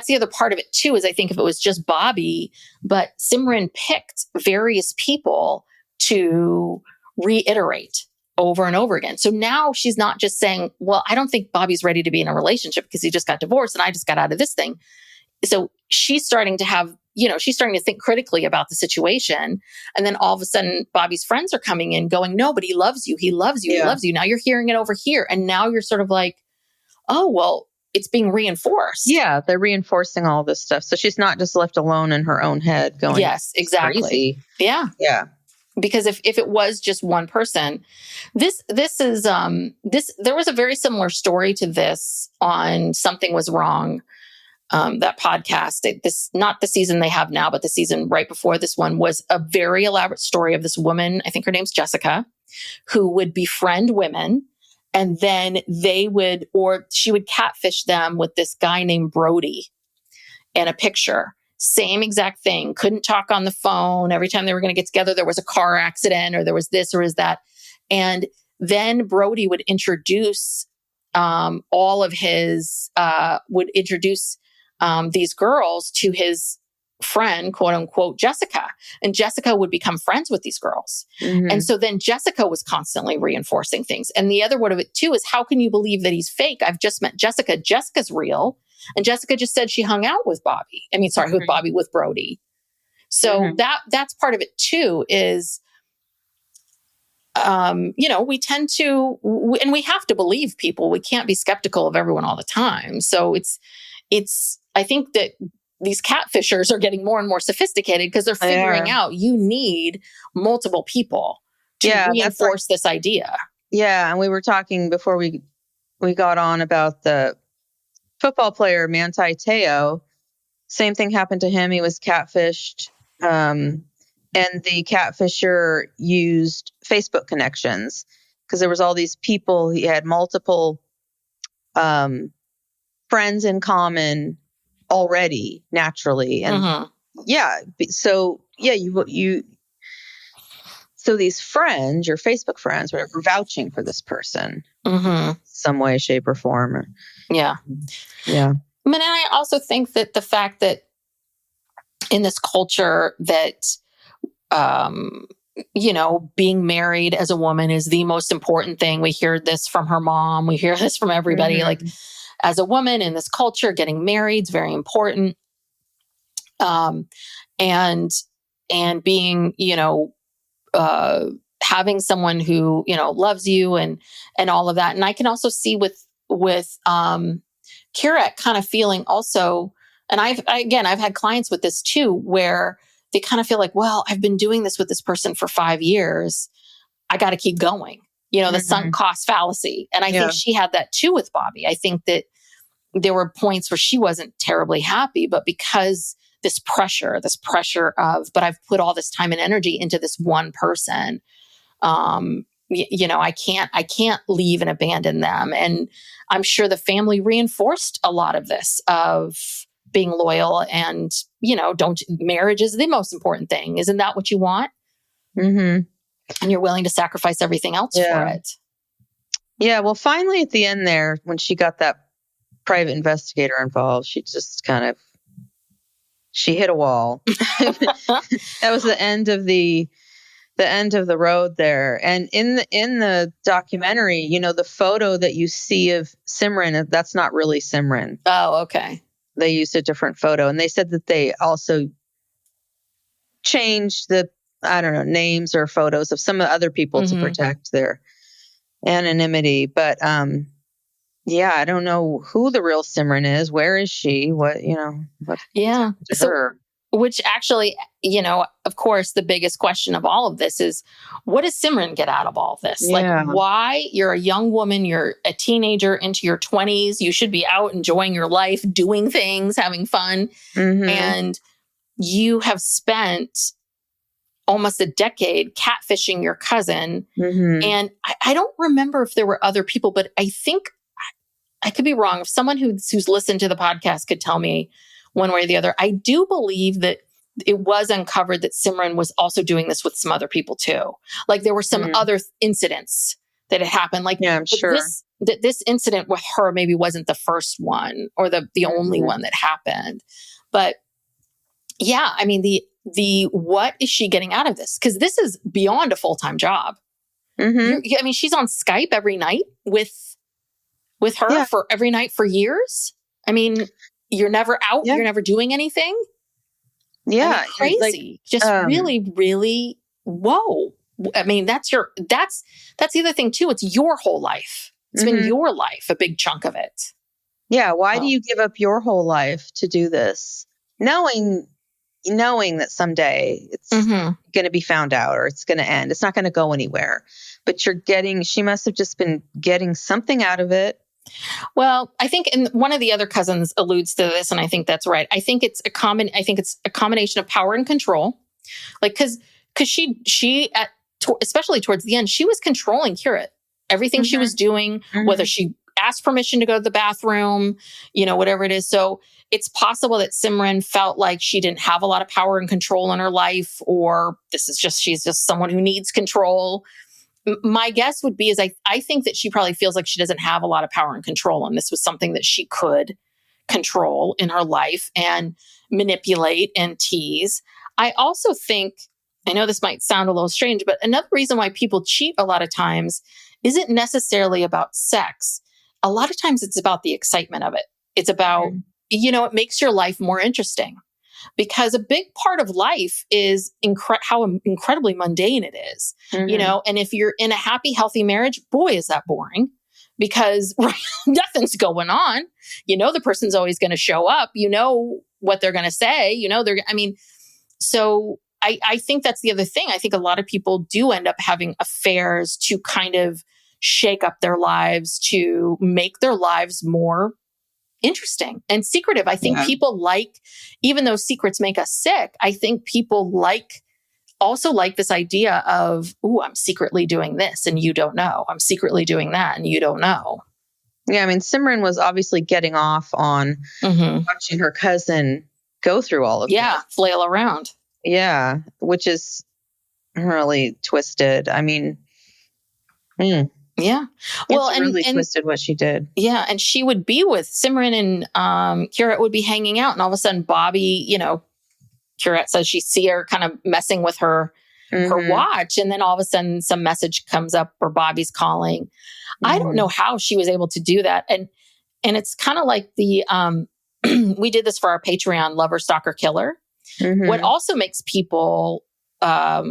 the other part of it too, is I think if it was just Bobby, but Simran picked various people to reiterate over and over again. So now she's not just saying, well, I don't think Bobby's ready to be in a relationship because he just got divorced and I just got out of this thing. So she's starting to think critically about the situation. And then all of a sudden, Bobby's friends are coming in going, no, but he loves you. He loves you. He loves you. Now you're hearing it over here. And now you're sort of like, oh, well, it's being reinforced. Yeah, they're reinforcing all this stuff. So she's not just left alone in her own head going, yes, exactly. Crazy. Yeah. Yeah. Because if it was just one person, there was a very similar story to this on Something Was Wrong. that podcast. This, not the season they have now, but the season right before this one, was a very elaborate story of this woman. I think her name's Jessica, who would befriend women, and then she would catfish them with this guy named Brody and a picture. Same exact thing. Couldn't talk on the phone. Every time they were going to get together, there was a car accident, or there was this or is that. And then Brody would introduce these girls to his friend, quote unquote, Jessica. And Jessica would become friends with these girls. Mm-hmm. And so then Jessica was constantly reinforcing things. And the other word of it too is, how can you believe that he's fake? I've just met Jessica. Jessica's real. And Jessica just said she hung out with Bobby. With Brody. So that's part of it too, is, we tend to, and we have to believe people. We can't be skeptical of everyone all the time. So I think that these catfishers are getting more and more sophisticated, because they're figuring out you need multiple people to reinforce this idea. Yeah. And we were talking before we got on about the football player, Manti Te'o. Same thing happened to him. He was catfished. And the catfisher used Facebook connections, because there was all these people. He had multiple friends in common already, naturally. And so these friends, your Facebook friends, were vouching for this person, some way, shape, or form. Yeah. Yeah. I mean, and I also think that the fact that in this culture that, being married as a woman is the most important thing. We hear this from her mom. We hear this from everybody. Like, as a woman in this culture, getting married is very important. And being, having someone who, loves you and all of that. And I can also see with Kirat kind of feeling also, and I've had clients with this too, where they kind of feel like, well, I've been doing this with this person for 5 years. I got to keep going, the sunk cost fallacy. And I think she had that too with Bobby. I think that there were points where she wasn't terribly happy, but because this pressure of, but I've put all this time and energy into this one person, I can't leave and abandon them. And I'm sure the family reinforced a lot of this, of being loyal and, marriage is the most important thing. Isn't that what you want? Mm-hmm. And you're willing to sacrifice everything else for it. Yeah. Well, finally at the end there, when she got that private investigator involved, she just she hit a wall. That was the end of the road there. And in the documentary, the photo that you see of Simran, that's not really Simran. Oh, okay. They used a different photo, and they said that they also changed the, names or photos of some of the other people to protect their anonymity. But, I don't know who the real Simran is. Where is she? What, what her? Which actually, of course, the biggest question of all of this is, what does Simran get out of all of this? Yeah. Like, why? You're a young woman, you're a teenager into your 20s. You should be out enjoying your life, doing things, having fun. And you have spent almost a decade catfishing your cousin. And I don't remember if there were other people, but I think I could be wrong. If someone who's listened to the podcast could tell me one way or the other, I do believe that it was uncovered that Simran was also doing this with some other people too. Like, there were some other incidents that had happened. Like, I'm sure this incident with her maybe wasn't the first one or the only one that happened. But yeah, I mean, the what is she getting out of this? Because this is beyond a full-time job. She's on Skype every night with her for every night for years. I mean, you're never out. You're never doing anything. Yeah. Crazy. Just really, really, whoa. I mean, that's the other thing too. It's your whole life. It's been your life, a big chunk of it. Yeah. Why do you give up your whole life to do this? Knowing that someday it's going to be found out, or it's going to end. It's not going to go anywhere, but she must have just been getting something out of it. Well, I think, and one of the other cousins alludes to this, and I think that's right. I think it's a combination of power and control. Like, cause especially towards the end, she was controlling Kirat. Everything she was doing, whether she asked permission to go to the bathroom, whatever it is. So it's possible that Simran felt like she didn't have a lot of power and control in her life, or she's just someone who needs control. My guess would be I think that she probably feels like she doesn't have a lot of power and control. And this was something that she could control in her life and manipulate and tease. I also think, I know this might sound a little strange, but another reason why people cheat a lot of times isn't necessarily about sex. A lot of times it's about the excitement of it. It's about, it makes your life more interesting. Because a big part of life is how incredibly mundane it is, and if you're in a happy, healthy marriage, boy, is that boring because nothing's going on. The person's always going to show up, what they're going to say, so I think that's the other thing. I think a lot of people do end up having affairs to kind of shake up their lives, to make their lives more interesting and secretive. I think people even though secrets make us sick, I think people also like this idea of, ooh, I'm secretly doing this and you don't know. I'm secretly doing that and you don't know. Yeah, Simran was obviously getting off on watching her cousin go through all of this. Flail around. Yeah, which is really twisted. Yeah. Well, it's really twisted what she did. Yeah. And she would be with Simran and Kirat would be hanging out. And all of a sudden, Bobby, Kirat says she see her kind of messing with her watch. And then all of a sudden some message comes up where Bobby's calling. I don't know how she was able to do that. And it's kind of like the, we did this for our Patreon, Lover, Stalker, Killer. What also makes people, not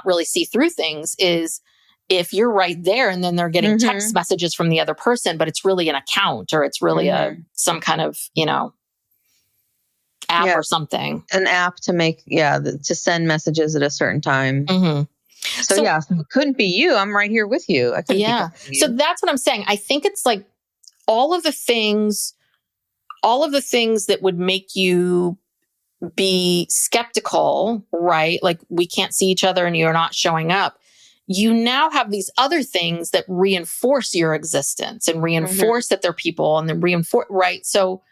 really see through things is, if you're right there and then they're getting text messages from the other person, but it's really an account or it's really some kind of, app or something. An app to make, to send messages at a certain time. So it couldn't be you. I'm right here with you. I couldn't be you. So that's what I'm saying. I think it's like all of the things that would make you be skeptical, right? Like we can't see each other and you're not showing up. You now have these other things that reinforce your existence and reinforce that they're people and then reinforce, right? So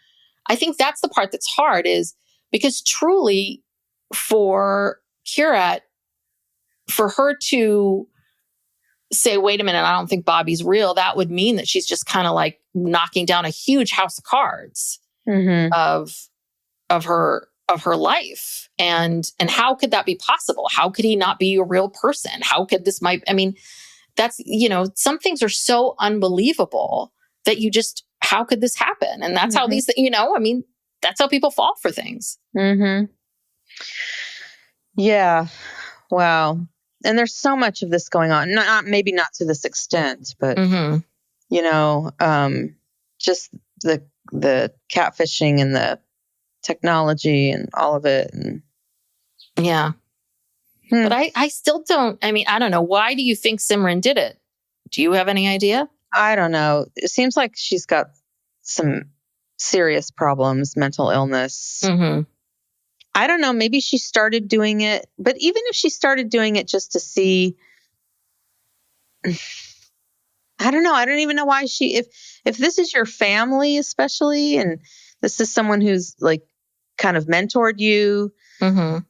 I think that's the part that's hard is because truly for Kirat, for her to say, wait a minute, I don't think Bobby's real, that would mean that she's just kind of like knocking down a huge house of cards of her life. And how could that be possible? How could he not be a real person? How could that's, some things are so unbelievable that how could this happen? And that's how these, that's how people fall for things. Yeah. Wow. And there's so much of this going on. Maybe not to this extent, but, just the catfishing and the technology and all of it. And but I still don't, I don't know. Why do you think Simran did it? Do you have any idea? I don't know. It seems like she's got some serious problems, mental illness. I don't know. Maybe she started doing it, but even if she started doing it just to see, I don't know. I don't even know why if this is your family, especially, and this is someone who's like kind of mentored you, why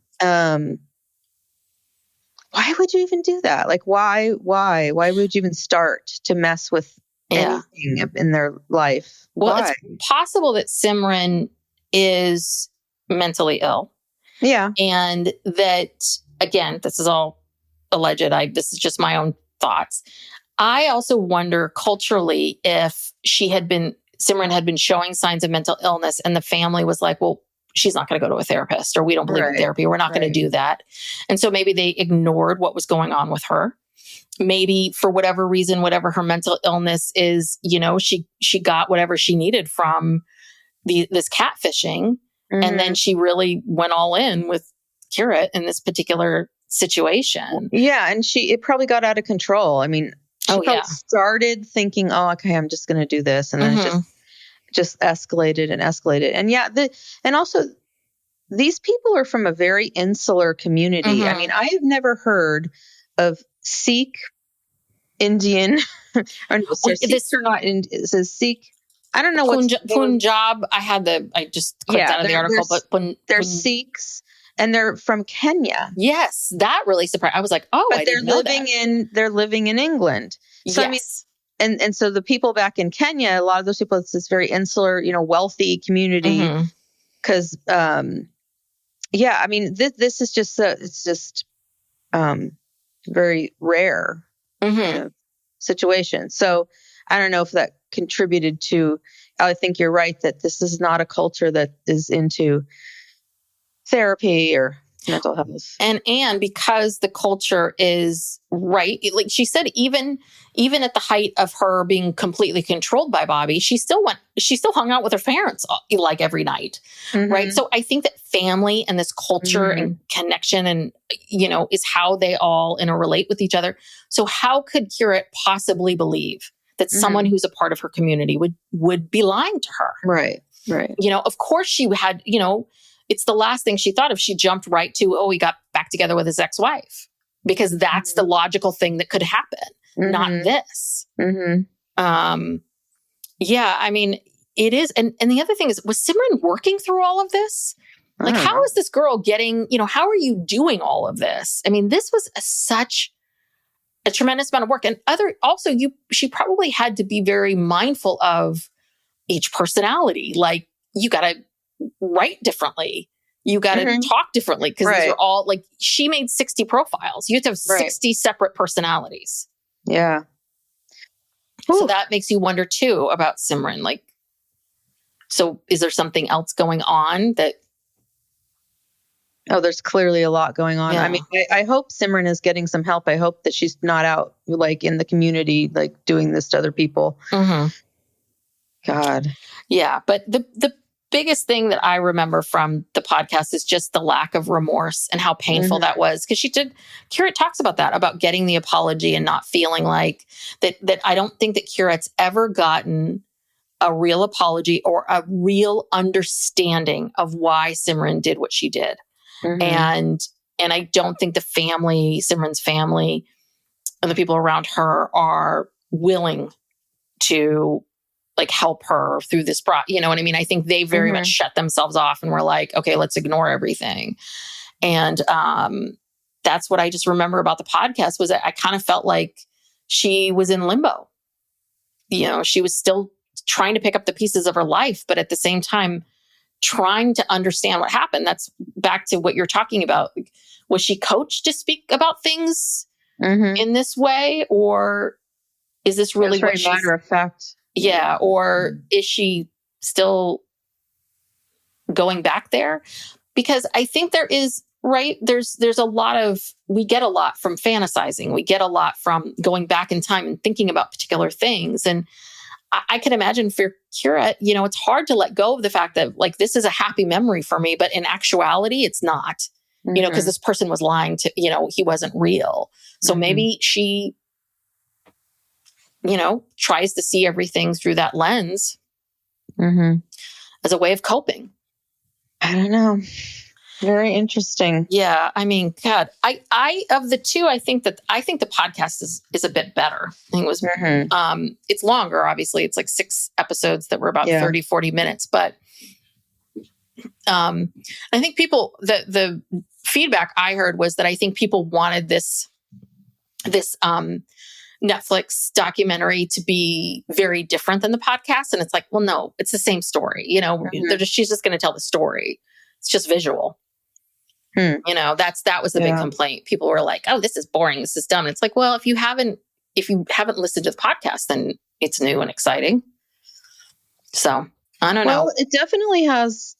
would you even do that? Like, why would you even start to mess with anything in their life? Well, it's possible that Simran is mentally ill. Yeah. And that, again, this is all alleged. This is just my own thoughts. I also wonder culturally if Simran had been showing signs of mental illness and the family was like, well, she's not going to go to a therapist, or we don't believe in therapy. We're not going to do that. And so maybe they ignored what was going on with her. Maybe for whatever reason, whatever her mental illness is, she got whatever she needed from this catfishing. And then she really went all in with Kirat in this particular situation. Yeah. And it probably got out of control. She probably started thinking, oh, okay, I'm just going to do this. And then it just escalated and escalated. And yeah, and also these people are from a very insular community. I mean, I have never heard of Sikh, Indian, or no, sorry, Sikhs are not, it says Sikh. I don't know what Punjab. I just clicked out of the article, but they're Sikhs and they're from Kenya. Yes, that really surprised. I was like, oh, but I didn't know that. They're living in England. So yes. I mean, and so the people back in Kenya, a lot of those people, it's this very insular, wealthy community. Because, yeah, I mean, this is just it's just very rare situation. So I don't know if that contributed to. I think you're right that this is not a culture that is into therapy or mental health. And because the culture is right, like she said, even at the height of her being completely controlled by Bobby, she still hung out with her parents like every night. Right. So I think that family and this culture and connection and, is how they all interrelate with each other. So how could Kirat possibly believe that someone who's a part of her community would be lying to her? Right. Right. Of course she had, it's the last thing she thought of. She jumped right to, oh, he got back together with his ex-wife, because that's the logical thing that could happen, not this. Yeah, I mean, it is. And the other thing is, was Simran working through all of this? Like, how is this girl getting, how are you doing all of this? I mean, this was such a tremendous amount of work. And she probably had to be very mindful of each personality. Like, you got to write differently. You got to talk differently, because these are all, like, she made 60 profiles. You have to have 60 separate personalities. Yeah. So that makes you wonder too about Simran. Like, so is there something else going on that? Oh, there's clearly a lot going on. Yeah. I mean, I hope Simran is getting some help. I hope that she's not out like in the community, like doing this to other people. God. Yeah. But the biggest thing that I remember from the podcast is just the lack of remorse and how painful that was. Because Kirat talks about that, about getting the apology and not feeling like that I don't think that Kirat's ever gotten a real apology or a real understanding of why Simran did what she did. And I don't think the family, Simran's family, and the people around her are willing to like help her through this you know what I mean? I think they very much shut themselves off and were like, okay, let's ignore everything. And that's what I just remember about the podcast, was that I kind of felt like she was in limbo. She was still trying to pick up the pieces of her life, but at the same time, trying to understand what happened. That's back to what you're talking about. Was she coached to speak about things in this way? Or is this really what she's... matter of fact. Yeah. Or is she still going back there? Because I think there is, right? There's a lot of, we get a lot from fantasizing. We get a lot from going back in time and thinking about particular things. And I can imagine for Kirat, it's hard to let go of the fact that, like, this is a happy memory for me, but in actuality, it's not, because this person was lying to, he wasn't real. So maybe she, tries to see everything through that lens as a way of coping. I don't know. Very interesting. Yeah. I mean, God, I of the two, I think the podcast is a bit better. I think it was, it's longer, obviously. It's like 6 episodes that were about 30, 40 minutes. But I think people, the feedback I heard was that I think people wanted this Netflix documentary to be very different than the podcast. And it's like, well, no, it's the same story. She's just going to tell the story. It's just visual. That was the big complaint. People were like, oh, this is boring. This is dumb. And it's like, well, if you haven't listened to the podcast, then it's new and exciting. So I don't know. Well, it definitely has,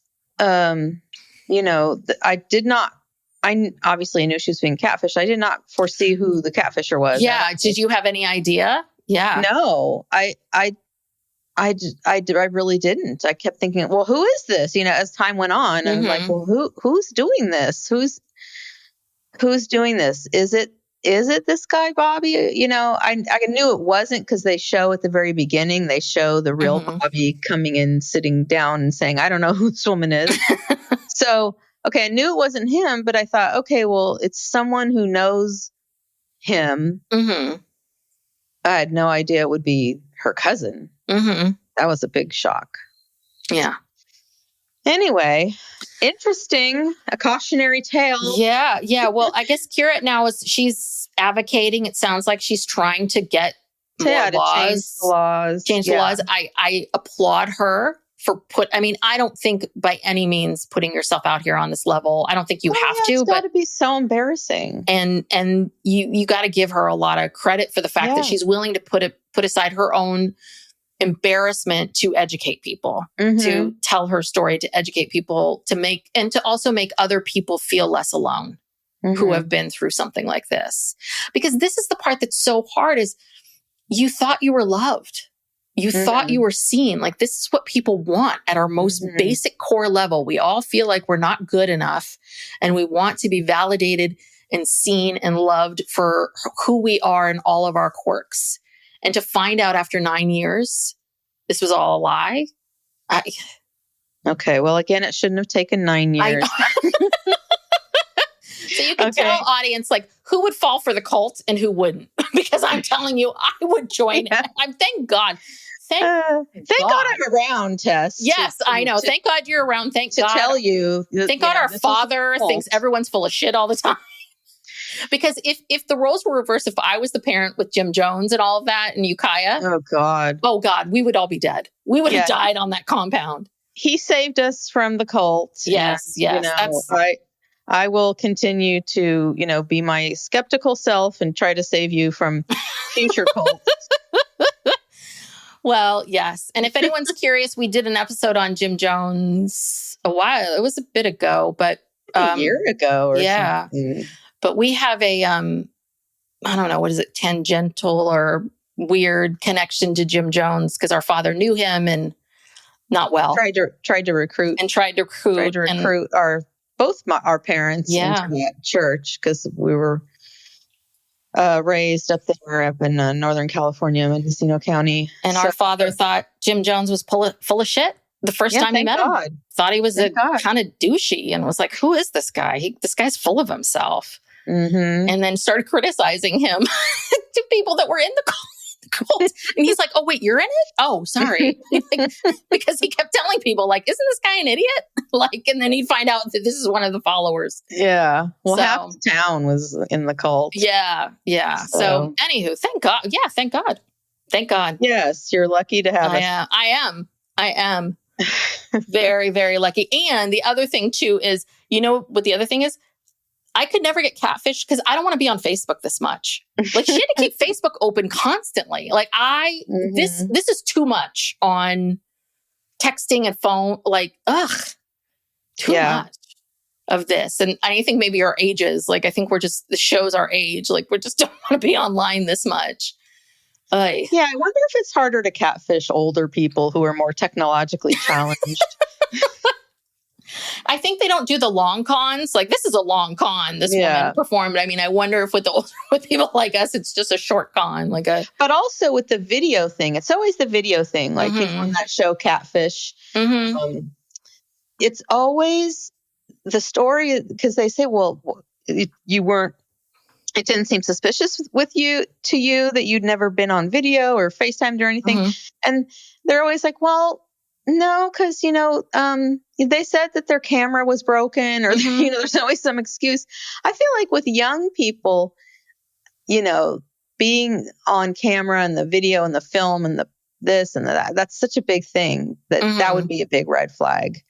I obviously knew she was being catfished. I did not foresee who the catfisher was. Yeah. Did you have any idea? Yeah. No, I really didn't. I kept thinking, well, who is this? As time went on, I was like, well, who's doing this? Who's doing this? Is is it this guy, Bobby? You know, I knew it wasn't because they show at the very beginning, they show the real Bobby coming in, sitting down and saying, I don't know who this woman is. So, okay, I knew it wasn't him, but I thought, okay, well, it's someone who knows him. Mm-hmm. I had no idea it would be her cousin. Mm-hmm. That was a big shock. Yeah. Anyway, interesting. A cautionary tale. Yeah. Yeah. Well, I guess Kirat now she's advocating. It sounds like she's trying to get more laws. Change the laws. I applaud her for I don't think by any means putting yourself out here on this level. I don't think you have to. It's but got to be so embarrassing. And you got to give her a lot of credit for the fact that she's willing to put aside her own embarrassment to educate people, to tell her story, to educate people, to also make other people feel less alone who have been through something like this. Because this is the part that's so hard is you thought you were loved. You thought you were seen. Like, this is what people want at our most basic core level. We all feel like we're not good enough and we want to be validated and seen and loved for who we are and all of our quirks. And to find out after 9 years, this was all a lie. Okay. Well, again, it shouldn't have taken 9 years. So you can tell audience, like, who would fall for the cult and who wouldn't? Because I'm telling you, I would join. Thank God. Thank God I'm around, Tess. Yes, I know. Thank God you're around. Thank God. To tell you. Thank God our father thinks everyone's full of shit all the time. Because if the roles were reversed, if I was the parent with Jim Jones and all of that and Ukiah. Oh God, we would all be dead. We would have died on that compound. He saved us from the cult. Yes, yes. I will continue to, be my skeptical self and try to save you from future cults. Well, yes. And if anyone's curious, we did an episode on Jim Jones it was a bit ago, but a year ago or something. But we have a, I don't know, what is it, tangential or weird connection to Jim Jones because our father knew him and not well. Tried to recruit our parents into that church because we were raised up in Northern California, Mendocino County. And our father thought Jim Jones was full of shit. The first time he met him, thought he was kind of douchey and was like, who is this guy? This guy's full of himself. And then started criticizing him to people that were in the cult. And he's like, oh, wait, you're in it? Oh, sorry. Because he kept telling people, like, isn't this guy an idiot? And then he'd find out that this is one of the followers. Yeah. Well, half the town was in the cult. Yeah. Yeah. So anywho, thank God. Yeah. Thank God. Thank God. Yes. You're lucky to have us. I am very, very lucky. And the other thing too is, you know what the other thing is? I could never get Catfish because I don't want to be on Facebook this much. Like, she had to keep Facebook open constantly. Like, this is too much on texting and phone. Like, too much of this. And I think maybe our ages, like, I think the show's our age. Like, we just don't want to be online this much. Yeah, I wonder if it's harder to catfish older people who are more technologically challenged. I think they don't do the long cons. Like, this is a long con this woman performed. I mean, I wonder if with people like us, it's just a short con. But also with the video thing, it's always the video thing. Like on that show, Catfish, it's always the story because they say, well, you weren't. It didn't seem suspicious to you that you'd never been on video or FaceTimed or anything. And they're always like, well, no, because, they said that their camera was broken or, there's always some excuse. I feel like with young people, being on camera and the video and the film and the this and that, that's such a big thing that would be a big red flag.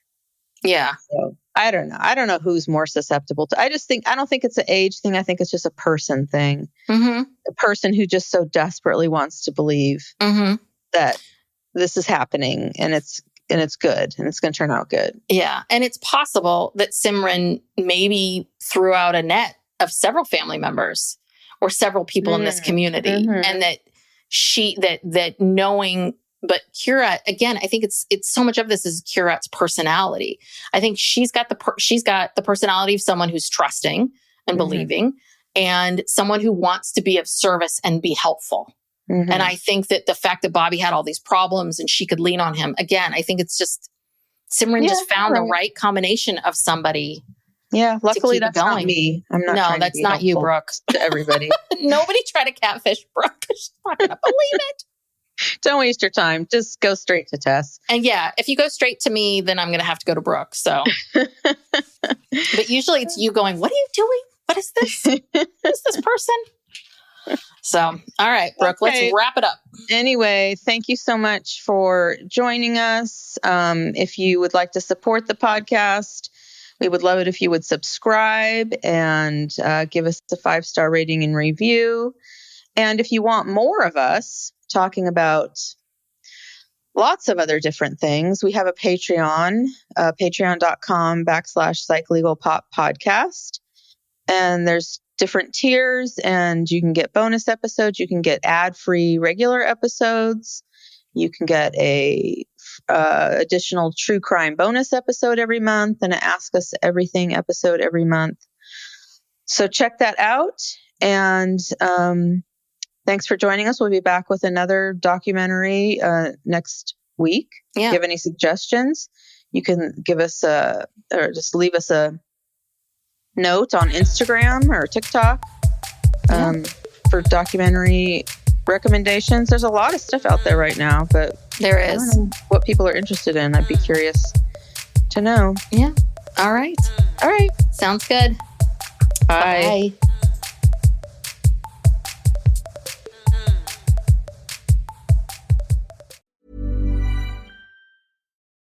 Yeah. So I don't know. I don't know who's more susceptible to. I don't think it's an age thing. I think it's just a person thing. A person who just so desperately wants to believe that this is happening and it's good and it's going to turn out good. Yeah. And it's possible that Simran maybe threw out a net of several family members or several people in this community and that that knowing. But Kirat, again, I think it's so much of this is Kirat's personality. I think she's got the personality of someone who's trusting and believing. and someone who wants to be of service and be helpful. Mhm. And I think that the fact that Bobby had all these problems and she could lean on him, again, I think it's just Simran just found the right combination of somebody. Yeah, luckily keep it that's not going. me. I'm not. No, trying to that's be not you, helpful Brooke. to everybody. Nobody try to catfish Brooke. She's not going to believe it. Don't waste your time. Just go straight to Tess. And yeah, if you go straight to me, then I'm going to have to go to Brooke. So, but usually it's you going, "What are you doing? What is this? Who is this person?" So, all right, Brooke, Okay. let's wrap it up. Anyway, thank you so much for joining us. If you would like to support the podcast, we would love it if you would subscribe and give us a 5-star rating and review. And if you want more of us talking about lots of other different things, we have a Patreon, patreon.com/psychlegalpop podcast. And there's different tiers, and you can get bonus episodes. You can get ad-free regular episodes. You can get a additional true crime bonus episode every month and an Ask Us Everything episode every month. So check that out. And thanks for joining us. We'll be back with another documentary next week. Yeah. If you have any suggestions, you can give us or just leave us a note on Instagram or TikTok for documentary recommendations. There's a lot of stuff out there right now, but There I don't is. know what people are interested in. I'd be curious to know. Yeah. All right. All right. Sounds good. Bye. Bye.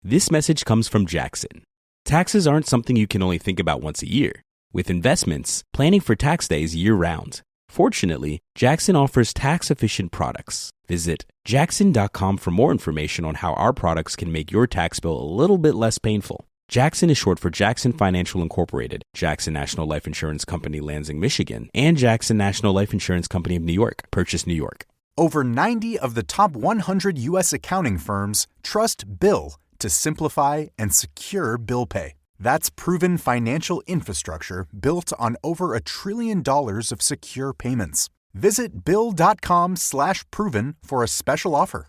This message comes from Jackson. Taxes aren't something you can only think about once a year. With investments, planning for tax day is year-round. Fortunately, Jackson offers tax-efficient products. Visit jackson.com for more information on how our products can make your tax bill a little bit less painful. Jackson is short for Jackson Financial Incorporated, Jackson National Life Insurance Company, Lansing, Michigan, and Jackson National Life Insurance Company of New York, Purchase, New York. Over 90 of the top 100 U.S. accounting firms trust Bill to simplify and secure bill pay. That's proven financial infrastructure built on over $1 trillion of secure payments. Visit Bill.com/proven for a special offer.